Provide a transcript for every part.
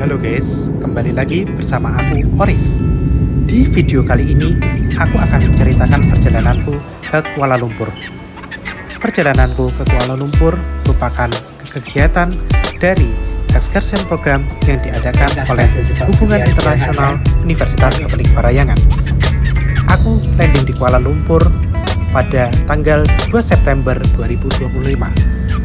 Halo guys, kembali lagi bersama aku Oris. Di video kali ini, aku akan menceritakan perjalananku ke Kuala Lumpur. Perjalananku ke Kuala Lumpur merupakan kegiatan dari excursion program yang diadakan oleh Hubungan Internasional Universitas Katolik Parahyangan. Aku landing di Kuala Lumpur pada tanggal 2 September 2025.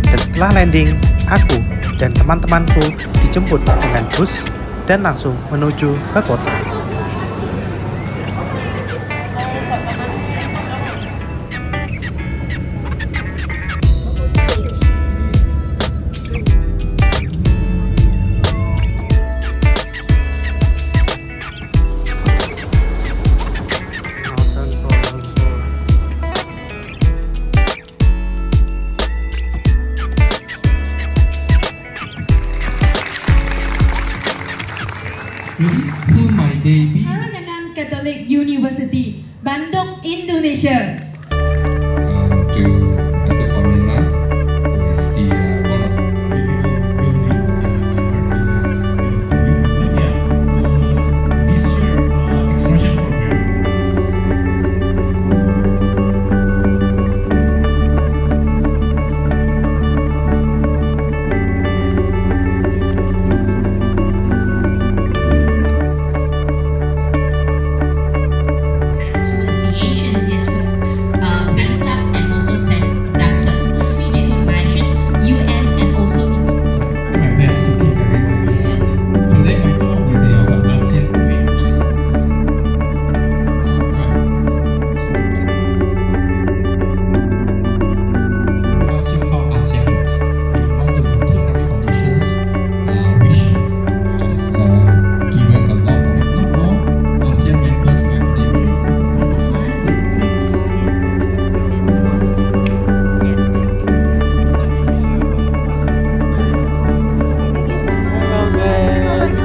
Dan setelah landing, aku dan teman-temanku dijemput dengan bus dan langsung menuju ke kota. Who might they be? Parahyangan Catholic University, Bandung, Indonesia. To Dr. Pamela, who is the one of building business this year excursion program. Associations is messed up and also conducted. We did imagine US and also My best to keep everyone listening. Today my talk will be about ASEAN Week. Alright. So how ASEAN works. We want to improve every conditions, which has given a lot of not all ASEAN members activities. Halo guys.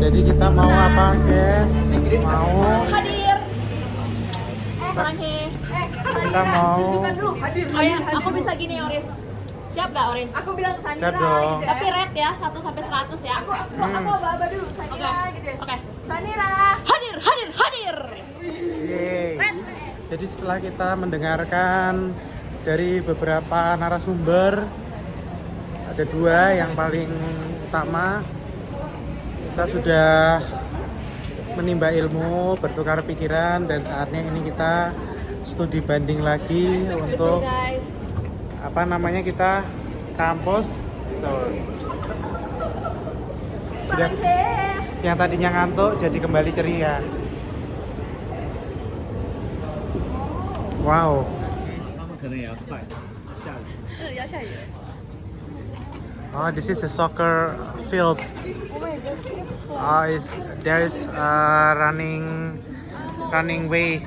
Jadi kita mau apa guys? Mau Hadir. Saranghe. kita mau Oh ya, aku bisa gini Oris. Siap gak Oris? Aku bilang Sanira Siap dong. gitu ya. Tapi red ya, 1 sampai 100 ya. Aku aba-aba dulu Sanira Oke. gitu ya. Oke. Sanira. Hadir, hadir, hadir. Yeay. Jadi setelah kita mendengarkan dari beberapa narasumber, ada 2 yang paling utama. Kita sudah menimba ilmu, bertukar pikiran, dan saatnya ini kita studi banding lagi untuk Guys. apa namanya, kita kampus tuh. Sudah yang tadinya ngantuk jadi kembali ceria. Wow. Oh, this is a soccer field. There is a running way.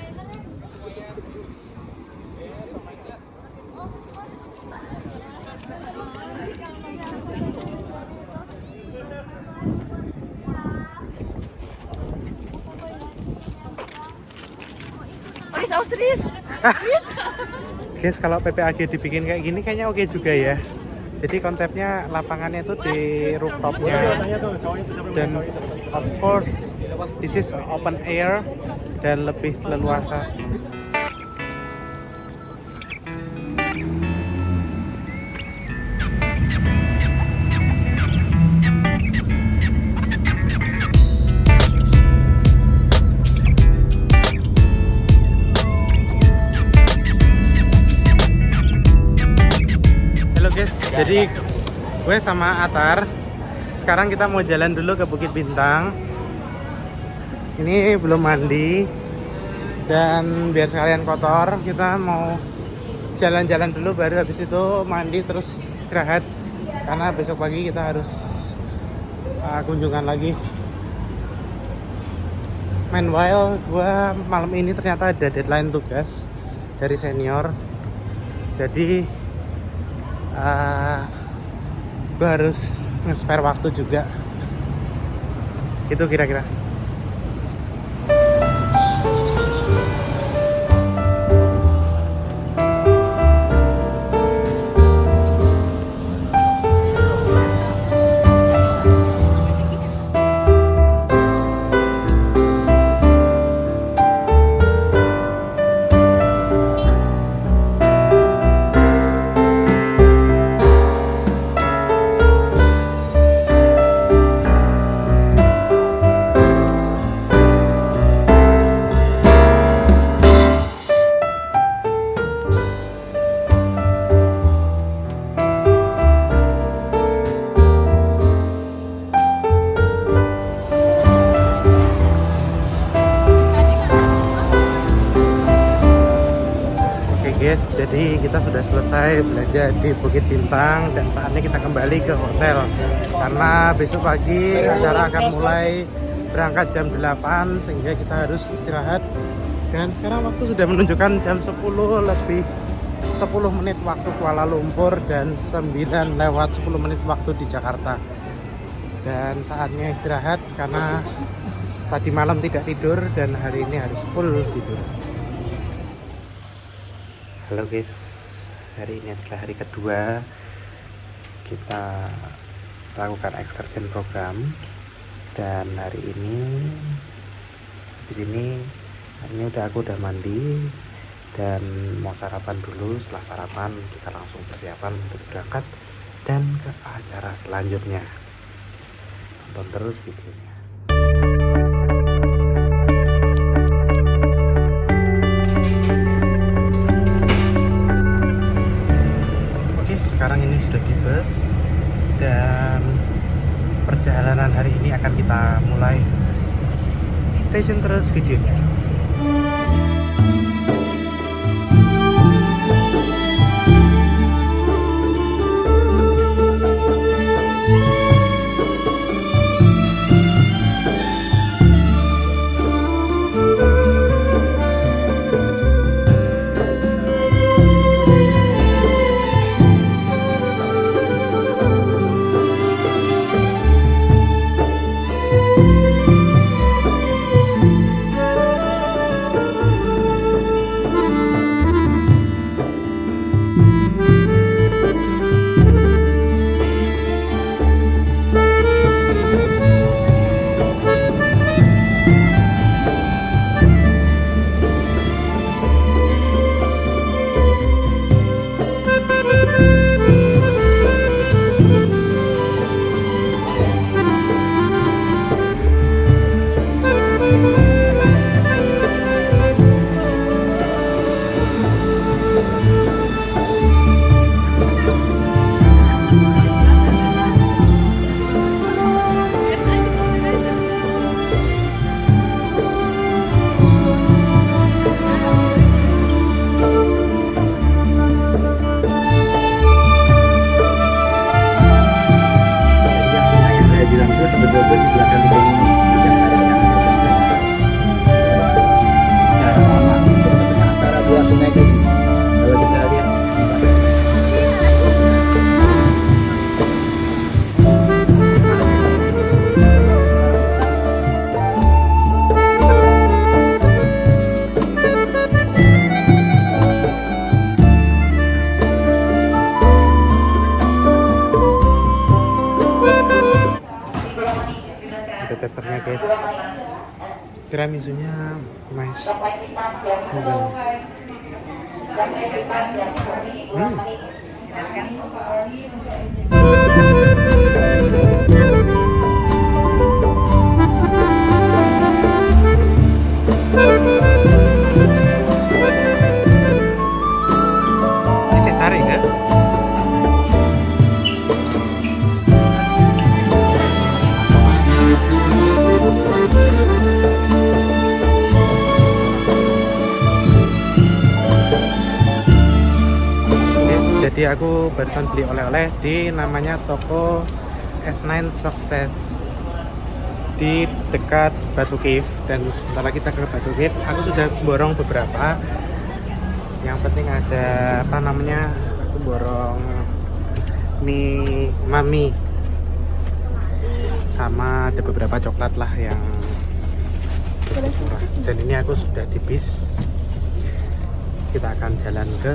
Oris, oh serius? Guys, kalau PPAG dibikin kayak gini kayaknya oke juga ya. Jadi konsepnya lapangannya itu di rooftopnya, dan of course this is open air dan lebih leluasa. Halo guys, jadi gue sama Atar sekarang kita mau jalan dulu ke Bukit Bintang. Ini belum mandi, dan biar sekalian kotor kita mau jalan-jalan dulu, baru habis itu mandi terus istirahat, karena besok pagi kita harus kunjungan lagi. Meanwhile, gue malam ini ternyata ada deadline tugas dari senior, jadi gue harus nge-spare waktu juga. Itu kira-kira. pagi kita sudah selesai belanja di Bukit Bintang dan saatnya kita kembali ke hotel karena besok pagi acara akan mulai berangkat jam 8 sehingga kita harus istirahat. Dan sekarang waktu sudah menunjukkan jam 10 lebih 10 menit waktu Kuala Lumpur dan 9 lewat 10 menit waktu di Jakarta. Dan saatnya istirahat karena tadi malam tidak tidur dan hari ini harus full tidur. Halo guys, hari ini adalah hari kedua kita lakukan excursion program dan hari ini di sini ini aku udah mandi dan mau sarapan dulu. Setelah sarapan kita langsung persiapan untuk berangkat dan ke acara selanjutnya. Tonton terus videonya. Sekarang ini sudah di bus dan perjalanan hari ini akan kita mulai. Stay tune terus videonya. Testernya guys, tiramisunya nice. Ini tarik ya? Jadi aku barusan beli oleh-oleh di namanya toko S9 Success di dekat Batu Cave, dan sebentar lagi kita ke Batu Cave. Aku sudah borong beberapa. Yang penting ada apa namanya? Aku borong mie mami sama ada beberapa coklat lah yang murah. Dan ini aku sudah di bis. Kita akan jalan ke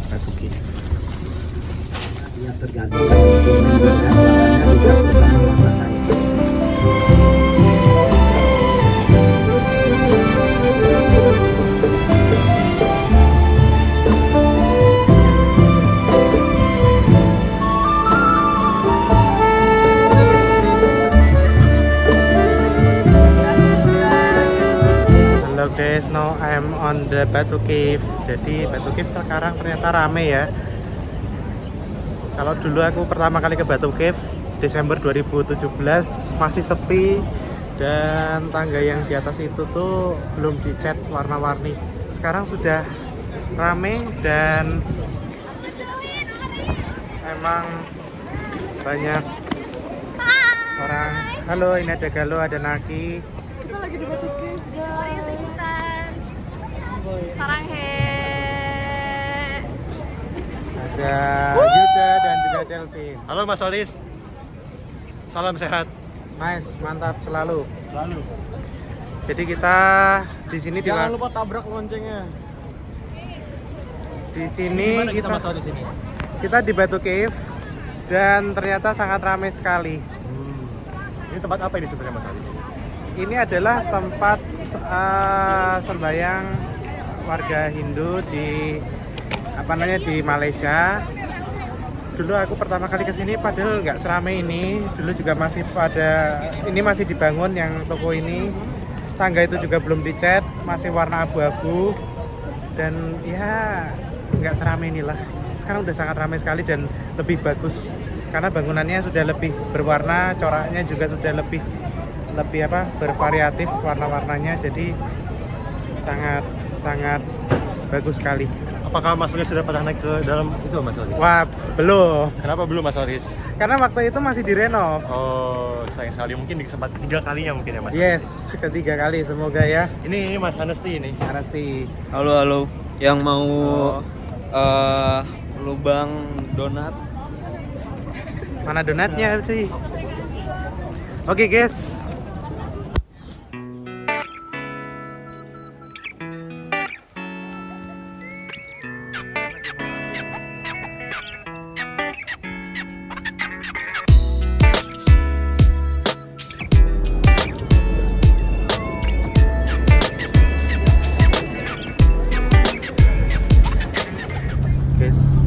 Batu Cave. Yang tergantung Halo guys, now I'm on the Batu Cave. Jadi Batu Cave sekarang ternyata rame ya. Kalau dulu aku pertama kali ke Batu Cave Desember 2017 masih sepi dan tangga yang di atas itu tuh belum dicat warna-warni. Sekarang sudah rame dan memang banyak orang. Halo, ini ada Galuh, ada Naki. Kita lagi di Batu Caves, guys. Ikutan. Sarang he. Ada Yuda dan juga Delvin. Halo Mas Oris, salam sehat. Nice, mantap selalu. Selalu. Jadi kita di sini Jangan lupa tabrak loncengnya. di sini Gimana kita Mas Oris ini? kita di Batu Cave dan ternyata sangat ramai sekali. Ini tempat apa ini sebenarnya Mas Oris? Ini adalah tempat sembahyang warga Hindu di di Malaysia. Dulu aku pertama kali kesini padahal nggak seramai ini. Dulu juga masih masih dibangun yang toko ini. Tangga itu juga belum dicat, masih warna abu-abu dan ya nggak seramai inilah. Sekarang udah sangat ramai sekali dan lebih bagus karena bangunannya sudah lebih berwarna, coraknya juga sudah lebih bervariatif warna-warnanya, jadi sangat bagus sekali. Apakah Mas Oris sudah pernah naik ke dalam itu Mas Oris? Wah, belum. Kenapa belum Mas Oris? Karena waktu itu masih direnov. Oh, sayang sekali. Mungkin di kesempatan 3 kalinya mungkin ya Mas. Yes, ketiga kali semoga ya. Ini Mas Anesti ini. Anasti. Halo, yang mau lubang donat. Mana donatnya cuy? Oke guys.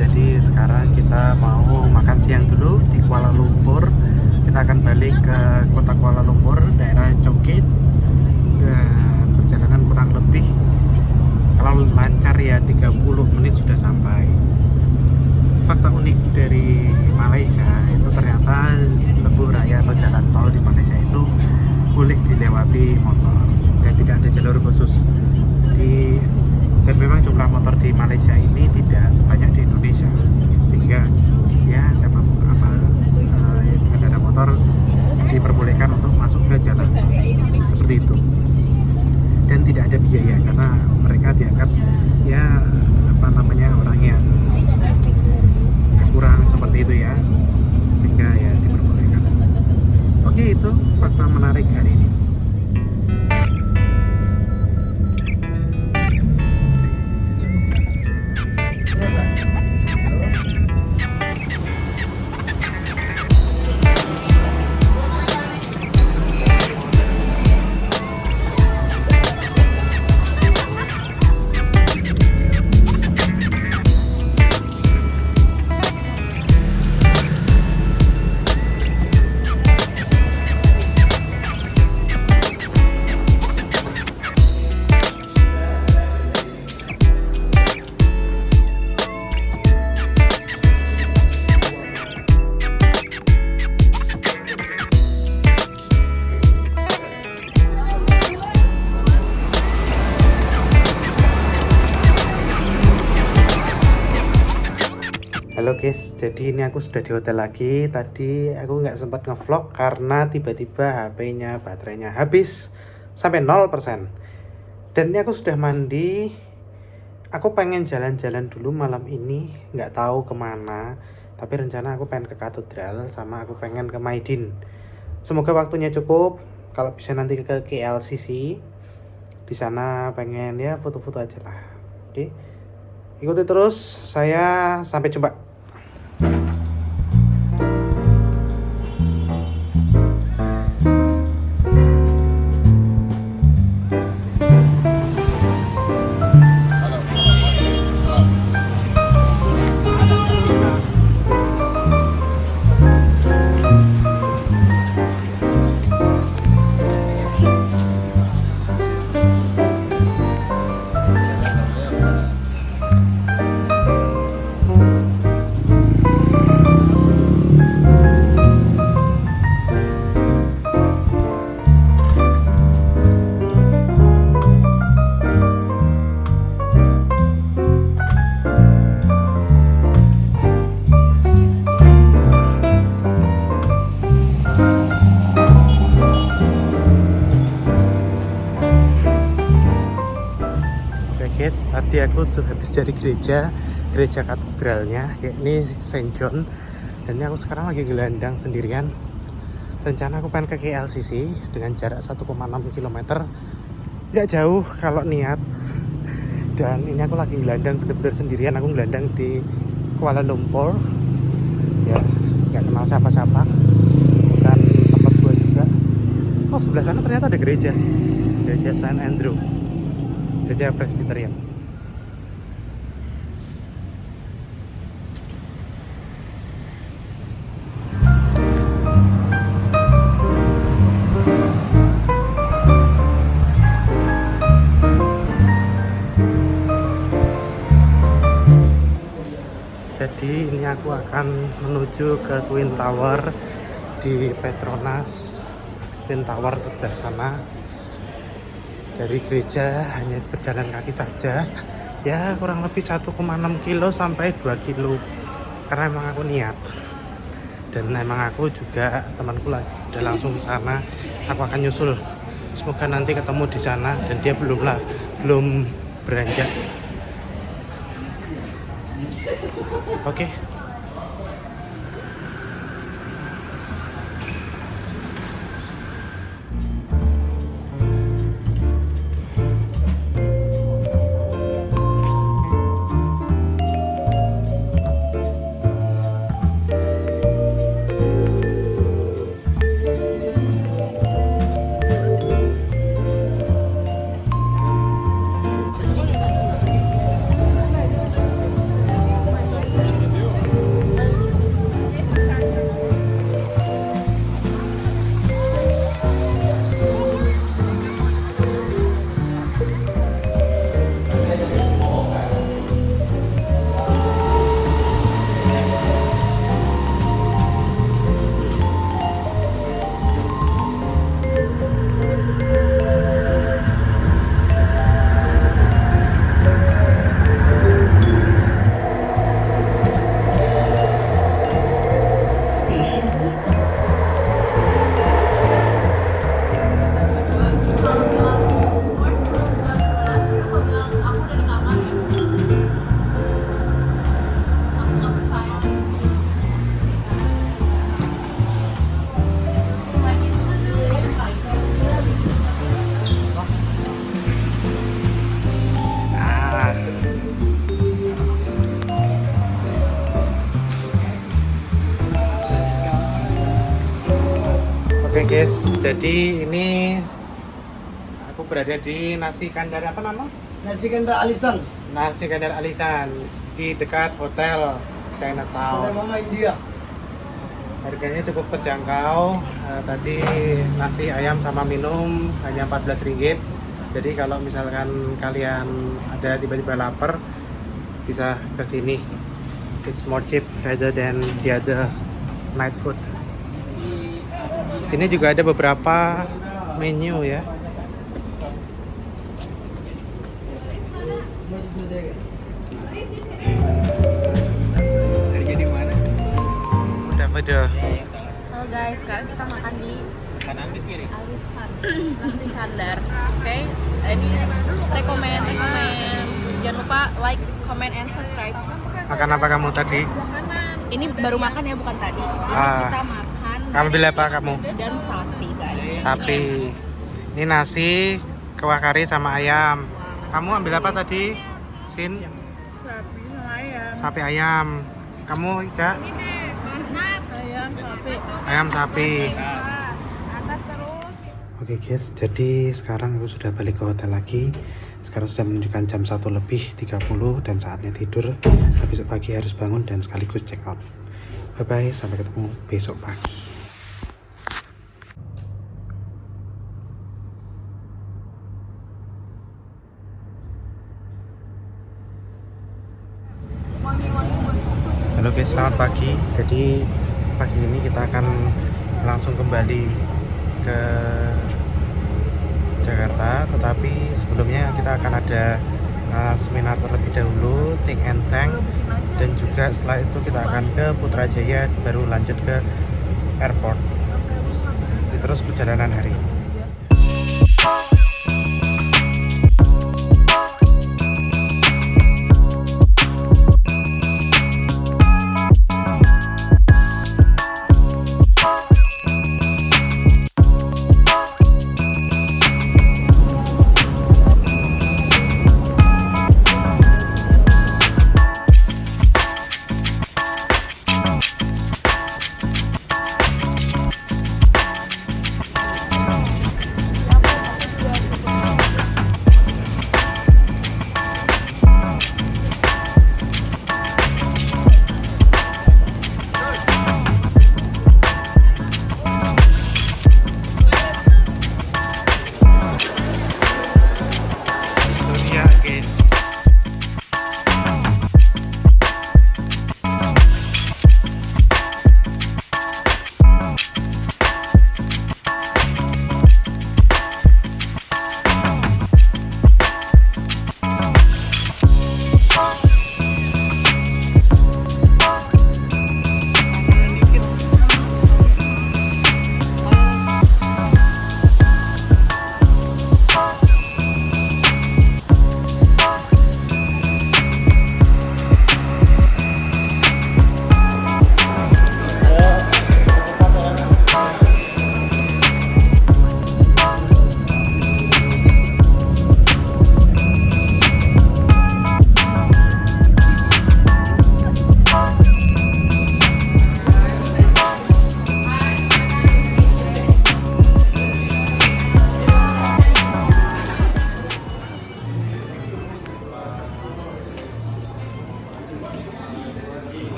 Jadi sekarang kita mau makan siang dulu di Kuala Lumpur. Kita akan balik ke kota Kuala Lumpur, daerah Chowkit. Dan perjalanan kurang lebih kalau lancar ya 30 menit sudah sampai. Fakta unik dari Malaysia itu ternyata Lebuh Raya atau jalan tol di Malaysia itu boleh dilewati motor dan tidak ada jalur khusus. Dan memang jumlah motor di Malaysia ini tidak sebanyak di Indonesia, sehingga ya pengendara motor diperbolehkan untuk masuk ke jalan seperti itu dan tidak ada biaya karena mereka dianggap orang yang kurang seperti itu ya, sehingga ya diperbolehkan. Oke, itu fakta menarik hari ini. Halo guys, jadi ini aku sudah di hotel lagi. Tadi aku nggak sempat ngevlog karena tiba-tiba HP-nya baterainya habis sampai 0%. Dan ini aku sudah mandi. Aku pengen jalan-jalan dulu malam ini, nggak tahu kemana. Tapi rencana aku pengen ke katedral sama aku pengen ke Maidin. Semoga waktunya cukup. Kalau bisa nanti ke KLCC. Di sana pengen ya foto-foto aja lah. Oke. Ikuti terus, saya sampai jumpa. Tadi aku sudah habis dari gereja katedralnya, yakni Saint John. Dan ini aku sekarang lagi gelandang sendirian. Rencana aku pengen ke KLCC dengan jarak 1,6 km. Nggak jauh kalau niat. Dan ini aku lagi gelandang bener-bener sendirian. Aku gelandang di Kuala Lumpur. Ya, nggak kenal siapa-siapa. Dan tempat gue juga. Oh, sebelah sana ternyata ada gereja Saint Andrew, gereja Presbyterian. Jadi ini aku akan menuju ke Twin Tower di Petronas. Twin Tower sebelah sana. Dari gereja hanya berjalan kaki saja, ya kurang lebih 1,6 kilo sampai 2 kilo, karena emang aku niat. Dan emang aku juga, temanku lagi udah langsung ke sana. Aku akan nyusul, semoga nanti ketemu di sana. Dan dia belum beranjak. Oke. Oke guys, jadi ini aku berada di Nasi Kandar apa nama? Nasi Kandar Alisan. Nasi Kandar Alisan di dekat hotel Chinatown. Hotel Mama India. Harganya cukup terjangkau. Tadi nasi ayam sama minum hanya 14 ringgit. Jadi kalau misalkan kalian ada tiba-tiba lapar, bisa ke sini. It's more cheap rather than the other night food. Sini juga ada beberapa menu ya. Udah. Halo guys, sekarang kita makan di Alisan Nasi Kandar. Oke, ini rekomen. Jangan lupa like, comment, and subscribe. Makan apa kamu tadi? Ini baru makan ya, bukan tadi. Kita makan. Kamu beli apa kamu? Dan sapi guys. Sapi. Ini nasi, kuah kari sama ayam. Kamu ambil apa tadi? Sin? Sapi sama ayam. Sapi ayam. Kamu Ica? Ini deh, Barnat. Ayam sapi. Ayam sapi. Atas terus. Oke guys, jadi sekarang aku sudah balik ke hotel lagi. Sekarang sudah menunjukkan jam 1:30 dan saatnya tidur. Besok pagi harus bangun dan sekaligus check out. Bye bye, sampai ketemu besok pagi. Halo guys, selamat pagi. Jadi pagi ini kita akan langsung kembali ke Jakarta, tetapi sebelumnya kita akan ada seminar terlebih dahulu, Think and Tank, dan juga setelah itu kita akan ke Putrajaya, baru lanjut ke airport. Terus perjalanan hari ini.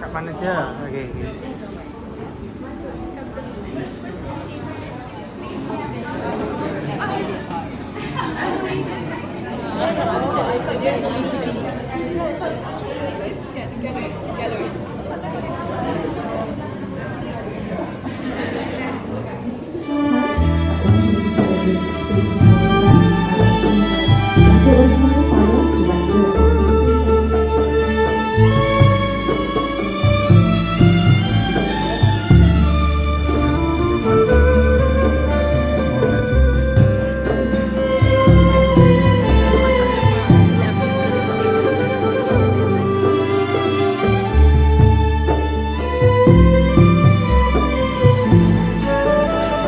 Kapan aja? Oke.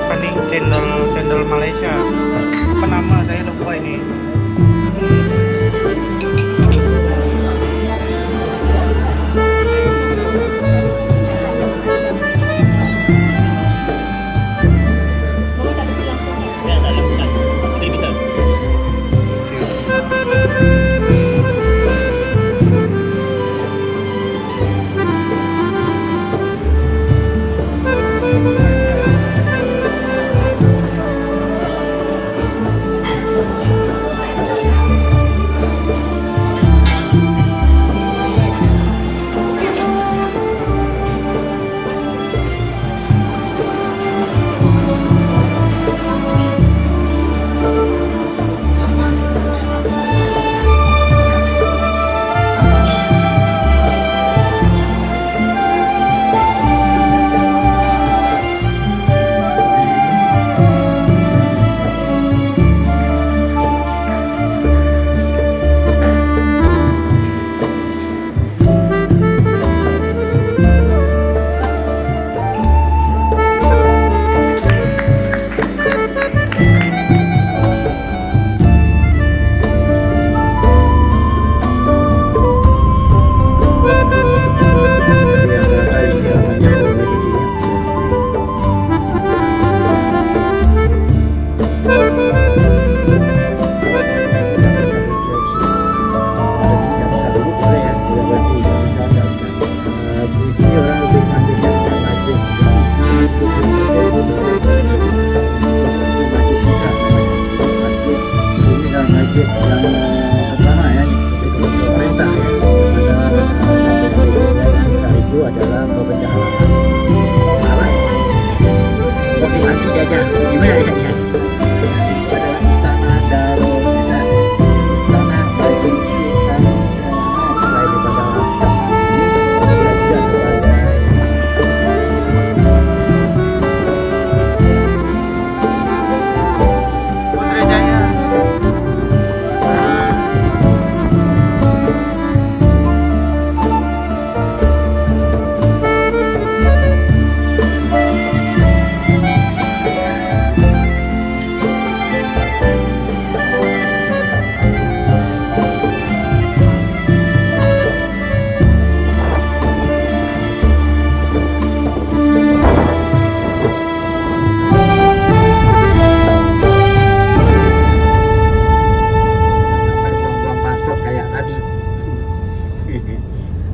Apa nih? Cendol Malaysia. Apa nama? Saya lupa ini.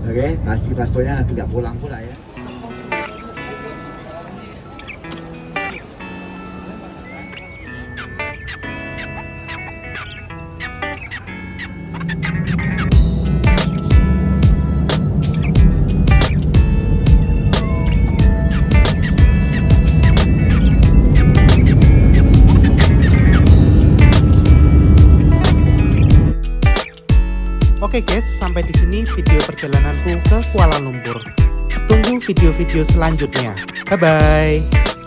Oke, pasti paspornya nanti nggak pulang pula ya. Oke guys, sampai di sini video perjalananku ke Kuala Lumpur. Tunggu video-video selanjutnya. Bye bye.